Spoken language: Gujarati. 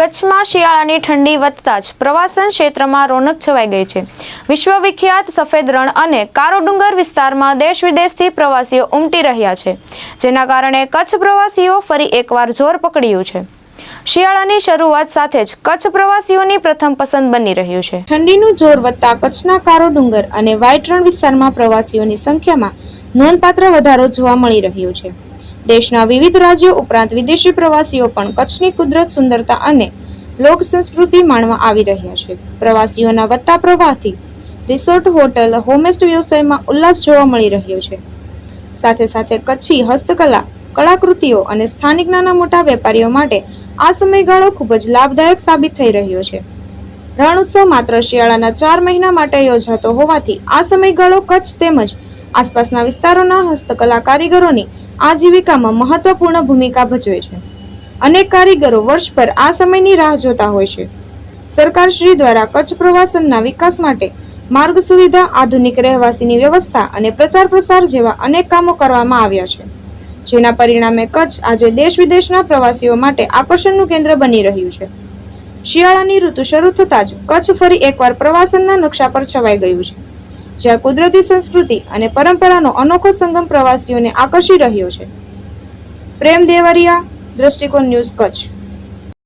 કચ્છમાં શિયાળાની ઠંડી વધતા જ પ્રવાસન ક્ષેત્રમાં રોનક છવાઈ ગઈ છે। વિશ્વવિખ્યાત સફેદ રણ અને કારો ડુંગર વિસ્તારમાં દેશ વિદેશથી પ્રવાસીઓ ઉમટી રહ્યા છે, જેના કારણે કચ્છ પ્રવાસીઓ ફરી એકવાર જોર પકડ્યું છે। શિયાળાની શરૂઆત સાથે જ કચ્છ પ્રવાસીઓની પ્રથમ પસંદ બની રહ્યું છે। ઠંડીનું જોર વધતા કચ્છના કારો ડુંગર અને વ્હાઇટ રણ વિસ્તારમાં પ્રવાસીઓની સંખ્યામાં નોંધપાત્ર વધારો જોવા મળી રહ્યો છે। દેશના વિવિધ રાજ્યો ઉપરાંત વિદેશી પ્રવાસીઓ પણ કચ્છની કુદરત સુંદરતા અને લોક સંસ્કૃતિ માણવા આવી રહ્યા છે। પ્રવાસીઓના વધતા પ્રવાહથી રિસોર્ટ, હોટલ, હોમસ્ટે વ્યવસાયમાં ઉલ્લાસ જોવા મળી રહ્યો છે। સાથે સાથે કચ્છી હસ્તકલા, કળાકૃતિઓ અને સ્થાનિક નાના મોટા વેપારીઓ માટે આ સમયગાળો ખૂબ જ લાભદાયક સાબિત થઈ રહ્યો છે। રણ ઉત્સવ માત્ર શિયાળાના 4 મહિના માટે યોજાતો હોવાથી આ સમયગાળો કચ્છ તેમજ આસપાસના વિસ્તારોના હસ્તકલા કારીગરોની આજીવિકામાં મહત્વપૂર્ણ ભૂમિકા ભજવે છે। અનેક કારીગરો વર્ષભર આ સમયની રાહ જોતા હોય છે। સરકારશ્રી દ્વારા કચ્છ પ્રવાસનના વિકાસ માટે માર્ગ સુવિધા, આધુનિક રહેવાસીની વ્યવસ્થા અને પ્રચાર પ્રસાર જેવા અનેક કામો કરવામાં આવ્યા છે, જેના પરિણામે કચ્છ આજે દેશ વિદેશના પ્રવાસીઓ માટે આકર્ષણનું કેન્દ્ર બની રહ્યું છે। શિયાળાની ઋતુ શરૂ થતાં જ કચ્છ ફરી એકવાર પ્રવાસનના નકશા પર છવાઈ ગયું છે, જ્યાં કુદરતી સંસ્કૃતિ અને પરંપરાનો અનોખો સંગમ પ્રવાસીઓને આકર્ષી રહ્યો છે। પ્રેમ દેવરિયા, દ્રષ્ટિકોણ ન્યૂઝ, કચ્છ।